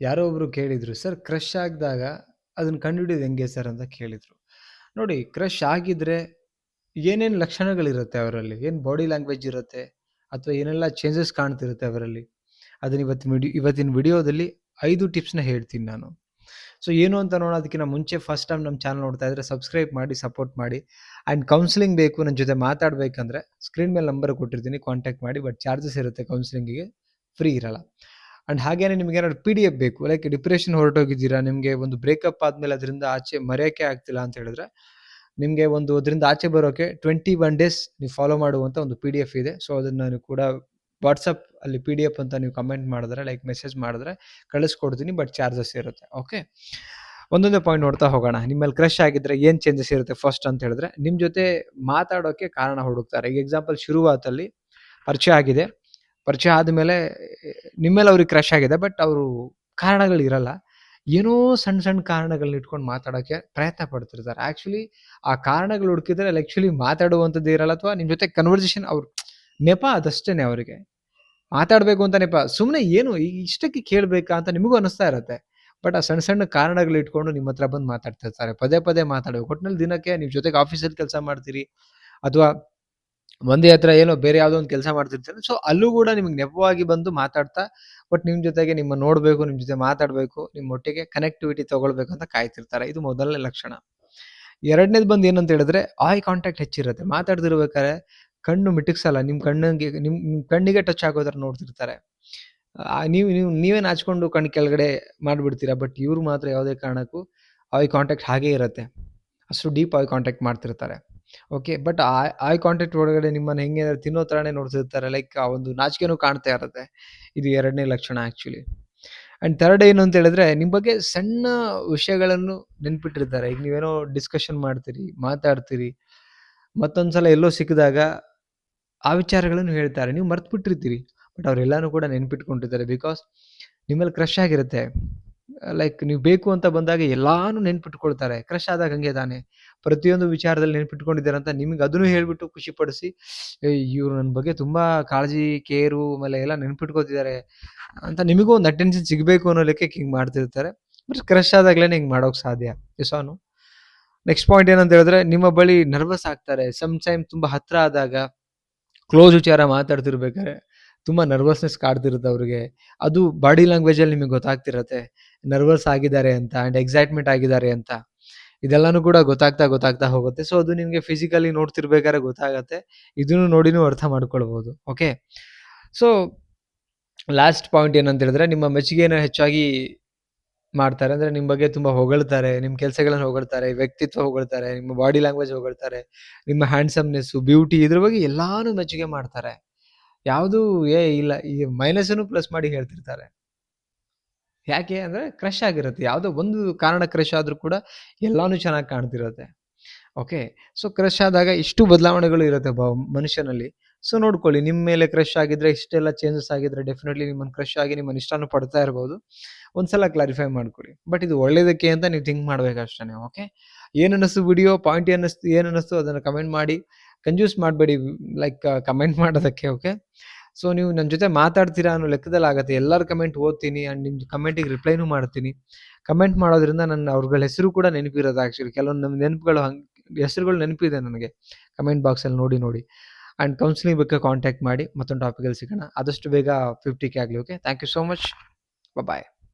ಯಾರೋ ಒಬ್ರು ಕೇಳಿದ್ರು, ಸರ್ ಕ್ರಶ್ ಆಗಿದಾಗ ಅದನ್ನ ಕಂಡುಹಿಡಿಯೋದು ಹೆಂಗೆ ಸರ್ ಅಂತ ಕೇಳಿದ್ರು. ನೋಡಿ, ಕ್ರಶ್ ಆಗಿದ್ರೆ ಏನೇನು ಲಕ್ಷಣಗಳಿರುತ್ತೆ ಅವರಲ್ಲಿ, ಏನು ಬಾಡಿ ಲ್ಯಾಂಗ್ವೇಜ್ ಇರುತ್ತೆ ಅಥವಾ ಏನೆಲ್ಲ ಚೇಂಜಸ್ ಕಾಣ್ತಿರುತ್ತೆ ಅವರಲ್ಲಿ, ಅದನ್ನ ಇವತ್ತಿನ ವಿಡಿಯೋದಲ್ಲಿ 5 ಟಿಪ್ಸ್ನ ಹೇಳ್ತೀನಿ ನಾನು. ಸೊ ಏನು ಅಂತ ನೋಡೋದಕ್ಕಿಂತ ಮುಂಚೆ ಫಸ್ಟ್ ಟೈಮ್ ನಮ್ಮ ಚಾನಲ್ ನೋಡ್ತಾ ಇದ್ರೆ ಸಬ್ಸ್ಕ್ರೈಬ್ ಮಾಡಿ, ಸಪೋರ್ಟ್ ಮಾಡಿ. ಆ್ಯಂಡ್ ಕೌನ್ಸಿಲಿಂಗ್ ಬೇಕು, ನನ್ನ ಜೊತೆ ಮಾತಾಡಬೇಕಂದ್ರೆ ಸ್ಕ್ರೀನ್ ಮೇಲೆ ನಂಬರ್ ಕೊಟ್ಟಿರ್ತೀನಿ, ಕಾಂಟ್ಯಾಕ್ಟ್ ಮಾಡಿ. ಬಟ್ ಚಾರ್ಜಸ್ ಇರುತ್ತೆ, ಕೌನ್ಸಿಲಿಂಗಿಗೆ ಫ್ರೀ ಇರಲ್ಲ. ಆ್ಯಂಡ್ ಹಾಗೇನೆ ನಿಮ್ಗೆ ಏನಾದ್ರು PDF ಬೇಕು, ಲೈಕ್ ಡಿಪ್ರೆಷನ್ ಹೊರಟೋಗಿದ್ದೀರಾ, ನಿಮಗೆ ಒಂದು ಬ್ರೇಕಪ್ ಆದಮೇಲೆ ಅದರಿಂದ ಆಚೆ ಮರೆಯೋಕ್ಕೆ ಆಗ್ತಿಲ್ಲ ಅಂತ ಹೇಳಿದ್ರೆ, ನಿಮಗೆ ಅದರಿಂದ ಆಚೆ ಬರೋಕ್ಕೆ 21 ಡೇಸ್ ನೀವು ಫಾಲೋ ಮಾಡುವಂಥ ಒಂದು PDF ಇದೆ. ಸೊ ಅದನ್ನು ನಾನು ಕೂಡ ವಾಟ್ಸಪ್ ಅಲ್ಲಿ PDF ಅಂತ ನೀವು ಕಮೆಂಟ್ ಮಾಡಿದ್ರೆ, ಲೈಕ್ ಮೆಸೇಜ್ ಮಾಡಿದ್ರೆ ಕಳಿಸ್ಕೊಡ್ತೀನಿ. ಬಟ್ ಚಾರ್ಜಸ್ ಇರುತ್ತೆ. ಓಕೆ, ಒಂದೊಂದೇ ಪಾಯಿಂಟ್ ನೋಡ್ತಾ ಹೋಗೋಣ. ನಿಮ್ಮಲ್ಲಿ ಕ್ರಶ್ ಆಗಿದ್ರೆ ಏನು ಚೇಂಜಸ್ ಇರುತ್ತೆ ಫಸ್ಟ್ ಅಂತ ಹೇಳಿದ್ರೆ, ನಿಮ್ಮ ಜೊತೆ ಮಾತಾಡೋಕ್ಕೆ ಕಾರಣ ಹುಡುಕ್ತಾರೆ. ಈಗ ಎಕ್ಸಾಂಪಲ್, ಶುರುವಾತಲ್ಲಿ ಪರಿಚಯ ಆಗಿದೆ, ಪರಿಚಯ ಆದಮೇಲೆ ನಿಮ್ಮೇಲೆ ಅವ್ರಿಗೆ ಕ್ರಶ್ ಆಗಿದೆ, ಬಟ್ ಅವರು ಕಾರಣಗಳಿರಲ್ಲ, ಏನೋ ಸಣ್ಣ ಸಣ್ಣ ಕಾರಣಗಳನ್ನ ಇಟ್ಕೊಂಡು ಮಾತಾಡೋಕ್ಕೆ ಪ್ರಯತ್ನ ಪಡ್ತಿರ್ತಾರೆ. ಆ್ಯಕ್ಚುಲಿ ಆ ಕಾರಣಗಳು ಹುಡುಕಿದ್ರೆ ಆ್ಯಕ್ಚುಲಿ ಮಾತಾಡುವಂಥದ್ದು ಇರಲ್ಲ, ಅಥವಾ ನಿಮ್ಮ ಜೊತೆ ಕನ್ವರ್ಸೇಷನ್ ಅವ್ರು ನೆಪ ಅದಷ್ಟೇ. ಅವರಿಗೆ ಮಾತಾಡಬೇಕು ಅಂತ ನೆಪ, ಸುಮ್ಮನೆ ಏನು ಇಷ್ಟಕ್ಕೆ ಕೇಳಬೇಕಾ ಅಂತ ನಿಮಗೂ ಅನಿಸ್ತಾ ಇರುತ್ತೆ. ಬಟ್ ಆ ಸಣ್ಣ ಸಣ್ಣ ಕಾರಣಗಳು ಇಟ್ಕೊಂಡು ನಿಮ್ಮ ಹತ್ರ ಬಂದು ಮಾತಾಡ್ತಿರ್ತಾರೆ. ಪದೇ ಪದೇ ಮಾತಾಡಬೇಕು. ಒಟ್ಟಿನಲ್ಲಿ ದಿನಕ್ಕೆ ನೀವು ಜೊತೆಗೆ ಆಫೀಸಲ್ಲಿ ಕೆಲಸ ಮಾಡ್ತೀರಿ, ಅಥವಾ ಒಂದೇ ಹತ್ರ ಏನೋ ಬೇರೆ ಯಾವುದೋ ಒಂದು ಕೆಲಸ ಮಾಡ್ತಿರ್ತಾರೆ. ಸೊ ಅಲ್ಲೂ ಕೂಡ ನಿಮ್ಗೆ ನೆಪವಾಗಿ ಬಂದು ಮಾತಾಡ್ತಾ, ಬಟ್ ನಿಮ್ಮ ಜೊತೆಗೆ ನಿಮ್ಮ ನೋಡಬೇಕು, ನಿಮ್ಮ ಜೊತೆ ಮಾತಾಡಬೇಕು, ನಿಮ್ಮ ಒಟ್ಟಿಗೆ ಕನೆಕ್ಟಿವಿಟಿ ತಗೊಳ್ಬೇಕು ಅಂತ ಕಾಯ್ತಿರ್ತಾರೆ. ಇದು ಮೊದಲನೇ ಲಕ್ಷಣ. ಎರಡನೇದು ಬಂದು ಏನಂತ ಹೇಳಿದ್ರೆ, ಐ ಕಾಂಟ್ಯಾಕ್ಟ್ ಹೆಚ್ಚಿರುತ್ತೆ. ಮಾತಾಡ್ತಿರ್ಬೇಕಾದ್ರೆ ಕಣ್ಣು ಮಿಟುಕ್ಸಲ್ಲ, ನಿಮ್ಮ ಕಣ್ಣಿಗೆ ಟಚ್ ಆಗೋ ಥರ ನೋಡ್ತಿರ್ತಾರೆ. ನೀವೇ ನಾಚ್ಕೊಂಡು ಕಣ್ಣು ಕೆಳಗಡೆ ಮಾಡಿಬಿಡ್ತೀರಾ, ಬಟ್ ಇವ್ರು ಮಾತ್ರ ಯಾವುದೇ ಕಾರಣಕ್ಕೂ ಐ ಕಾಂಟ್ಯಾಕ್ಟ್ ಹಾಗೇ ಇರುತ್ತೆ. ಅಷ್ಟು ಡೀಪ್ ಐ ಕಾಂಟ್ಯಾಕ್ಟ್ ಮಾಡ್ತಿರ್ತಾರೆ. ಓಕೆ, ಬಟ್ ಐ ಕಾಂಟ್ಯಾಕ್ಟ್ ಒಳಗಡೆ ನಿಮ್ಮನ್ನು ಹೆಂಗೆ ತಿನ್ನೋ ಥರನೇ ನೋಡ್ತಿರ್ತಾರೆ, ಲೈಕ್ ಆ ಒಂದು ನಾಚಿಕೆನೂ ಕಾಣ್ತಾ ಇರುತ್ತೆ. ಇದು ಎರಡನೇ ಲಕ್ಷಣ ಆ್ಯಕ್ಚುಲಿ. ಆ್ಯಂಡ್ ಥರ್ಡ್ ಏನು ಅಂತ ಹೇಳಿದ್ರೆ, ನಿಮ್ಮ ಬಗ್ಗೆ ಸಣ್ಣ ವಿಷಯಗಳನ್ನು ನೆನ್ಪಿಟ್ಟಿರ್ತಾರೆ. ಈಗ ನೀವೇನೋ ಡಿಸ್ಕಷನ್ ಮಾಡ್ತೀರಿ, ಮಾತಾಡ್ತೀರಿ, ಮತ್ತೊಂದ್ಸಲ ಎಲ್ಲೋ ಸಿಕ್ಕಿದಾಗ ಆ ವಿಚಾರಗಳನ್ನು ಹೇಳ್ತಾರೆ, ನೀವು ಮರ್ತು ಬಿಟ್ಟಿರ್ತೀರಿ, ಬಟ್ ಅವರೆಲ್ಲನೂ ಕೂಡ ನೆನ್ಪಿಟ್ಕೊಂಡಿರ್ತಾರೆ. ಬಿಕಾಸ್ ನಿಮ್ಮಲ್ಲಿ ಕ್ರಶ್ ಆಗಿರುತ್ತೆ. ಲೈಕ್ ನೀವು ಬೇಕು ಅಂತ ಬಂದಾಗ ಎಲ್ಲಾನು ನೆನ್ಪಿಟ್ಕೊಳ್ತಾರೆ. ಕ್ರಶ್ ಆದಾಗ ಹಂಗೆ ತಾನೆ, ಪ್ರತಿಯೊಂದು ವಿಚಾರದಲ್ಲಿ ನೆನ್ಪಿಟ್ಕೊಂಡಿದ್ದಾರೆ ಅಂತ ನಿಮ್ಗೆ ಅದನ್ನು ಹೇಳ್ಬಿಟ್ಟು ಖುಷಿಪಡಿಸಿ, ಇವ್ರು ನನ್ನ ಬಗ್ಗೆ ತುಂಬಾ ಕಾಳಜಿ, ಕೇರು, ಆಮೇಲೆ ಎಲ್ಲ ನೆನ್ಪಿಟ್ಕೋತಿದ್ದಾರೆ ಅಂತ ನಿಮಗೂ ಒಂದು ಅಟೆನ್ಷನ್ ಸಿಗಬೇಕು ಅನ್ನೋ ಲೆಕ್ಕಕ್ಕೆ ಹಿಂಗೆ ಮಾಡ್ತಿರ್ತಾರೆ. ಬಟ್ ಕ್ರಶ್ ಆದಾಗಲೇ ಹಿಂಗೆ ಮಾಡೋಕೆ ಸಾಧ್ಯ. ಇಸಾನು ನೆಕ್ಸ್ಟ್ ಪಾಯಿಂಟ್ ಏನಂತ ಹೇಳಿದ್ರೆ, ನಿಮ್ಮ ಬಳಿ ನರ್ವಸ್ ಆಗ್ತಾರೆ. ಟೈಮ್ ತುಂಬ ಹತ್ರ ಆದಾಗ, ಕ್ಲೋಸ್ ವಿಚಾರ ಮಾತಾಡ್ತಿರ್ಬೇಕಾದ್ರೆ ತುಂಬ ನರ್ವಸ್ನೆಸ್ ಕಾಡ್ತಿರುತ್ತೆ ಅವ್ರಿಗೆ. ಅದು ಬಾಡಿ ಲ್ಯಾಂಗ್ವೇಜಲ್ಲಿ ನಿಮಗೆ ಗೊತ್ತಾಗ್ತಿರತ್ತೆ, ನರ್ವಸ್ ಆಗಿದ್ದಾರೆ ಅಂತ, ಆ್ಯಂಡ್ ಎಕ್ಸೈಟ್ಮೆಂಟ್ ಆಗಿದ್ದಾರೆ ಅಂತ. ಇದೆಲ್ಲನೂ ಕೂಡ ಗೊತ್ತಾಗ್ತಾ ಹೋಗುತ್ತೆ. ಸೊ ಅದು ನಿಮಗೆ ಫಿಸಿಕಲಿ ನೋಡ್ತಿರ್ಬೇಕಾದ್ರೆ ಗೊತ್ತಾಗತ್ತೆ. ಇದನ್ನು ನೋಡಿನೂ ಅರ್ಥ ಮಾಡ್ಕೊಳ್ಬೋದು. ಓಕೆ, ಸೊ ಲಾಸ್ಟ್ ಪಾಯಿಂಟ್ ಏನಂತ ಹೇಳಿದ್ರೆ, ನಿಮ್ಮ ಮೆಚ್ಚುಗೆಯನ್ನು ಹೆಚ್ಚಾಗಿ ಮಾಡ್ತಾರೆ. ಅಂದರೆ ನಿಮ್ಮ ಬಗ್ಗೆ ತುಂಬ ಹೊಗಳ್ತಾರೆ, ನಿಮ್ಮ ಕೆಲಸಗಳನ್ನು ಹೊಗಳ್ತಾರೆ, ವ್ಯಕ್ತಿತ್ವ ಹೊಗಳ್ತಾರೆ, ನಿಮ್ಮ ಬಾಡಿ ಲ್ಯಾಂಗ್ವೇಜ್ ಹೊಗಳ್ತಾರೆ, ನಿಮ್ಮ ಹ್ಯಾಂಡ್ಸಮ್ನೆಸ್ಸು, ಬ್ಯೂಟಿ, ಇದ್ರ ಬಗ್ಗೆ ಎಲ್ಲಾನು ಮೆಚ್ಚುಗೆ ಮಾಡ್ತಾರೆ. ಯಾವುದೂ ಇಲ್ಲ, ಈ ಮೈನಸನ್ನು ಪ್ಲಸ್ ಮಾಡಿ ಹೇಳ್ತಿರ್ತಾರೆ. ಯಾಕೆ ಅಂದರೆ ಕ್ರಶ್ ಆಗಿರುತ್ತೆ. ಯಾವುದೋ ಒಂದು ಕಾರಣ ಕ್ರಶ್ ಆದರೂ ಕೂಡ ಎಲ್ಲಾನು ಚೆನ್ನಾಗಿ ಕಾಣ್ತಿರುತ್ತೆ. ಓಕೆ, ಸೊ ಕ್ರಶ್ ಆದಾಗ ಇಷ್ಟು ಬದಲಾವಣೆಗಳು ಇರುತ್ತೆ ಮನುಷ್ಯನಲ್ಲಿ. ಸೊ ನೋಡ್ಕೊಳ್ಳಿ, ನಿಮ್ಮ ಮೇಲೆ ಕ್ರಶ್ ಆಗಿದ್ರೆ, ಇಷ್ಟೆಲ್ಲ ಚೇಂಜಸ್ ಆಗಿದ್ರೆ, ಡೆಫಿನೆಟ್ಲಿ ನಿಮ್ಮನ್ನು ಕ್ರಶ್ ಆಗಿ ನಿಮ್ಮನ್ನು ಇಷ್ಟನೂ ಪಡ್ತಾ ಇರ್ಬೋದು. ಒಂದ್ಸಲ ಕ್ಲಾರಿಫೈ ಮಾಡ್ಕೊಳ್ಳಿ. ಬಟ್ ಇದು ಒಳ್ಳೇದಕ್ಕೆ ಅಂತ ನೀವು ಥಿಂಕ್ ಮಾಡ್ಬೇಕು ಅಷ್ಟೇ. ಓಕೆ, ಏನನ್ನಿಸ್ತು ವಿಡಿಯೋ, ಪಾಯಿಂಟ್ ಏನನ್ನಿಸ್ತು ಅದನ್ನು ಕಮೆಂಟ್ ಮಾಡಿ. ಕಂಜೂಸ್ ಮಾಡಬೇಡಿ, ಲೈಕ್ ಕಮೆಂಟ್ ಮಾಡೋದಕ್ಕೆ. ಓಕೆ, ಸೊ ನೀವು ನನ್ನ ಜೊತೆ ಮಾತಾಡ್ತೀರಾ ಅನ್ನೋ ಲೆಕ್ಕದಲ್ಲಿ ಆಗುತ್ತೆ. ಎಲ್ಲರ ಕಮೆಂಟ್ ಓದ್ತೀನಿ, ಆ್ಯಂಡ್ ನಿಮ್ಮ ಕಮೆಂಟಿಗೆ ರಿಪ್ಲೈನೂ ಮಾಡ್ತೀನಿ. ಕಮೆಂಟ್ ಮಾಡೋದ್ರಿಂದ ನನ್ನ ಅವ್ರಗಳ ಹೆಸರು ಕೂಡ ನೆನಪಿರೋದು. ಆ್ಯಕ್ಚುಲಿ ಕೆಲವೊಂದು ನಮ್ಮ ನೆನಪುಗಳು ಹೆಸರುಗಳು ನೆನಪಿದೆ ನನಗೆ, ಕಮೆಂಟ್ ಬಾಕ್ಸಲ್ಲಿ ನೋಡಿ. ಆ್ಯಂಡ್ ಕೌನ್ಸಿಲಿಂಗ್ ಬಗ್ಗೆ ಕಾಂಟ್ಯಾಕ್ಟ್ ಮಾಡಿ. ಮತ್ತೊಂದು ಟಾಪಿಕಲ್ಲಿ ಸಿಗೋಣ. ಆದಷ್ಟು ಬೇಗ 50K ಆಗಲಿ. Okay, thank you so much. Bye.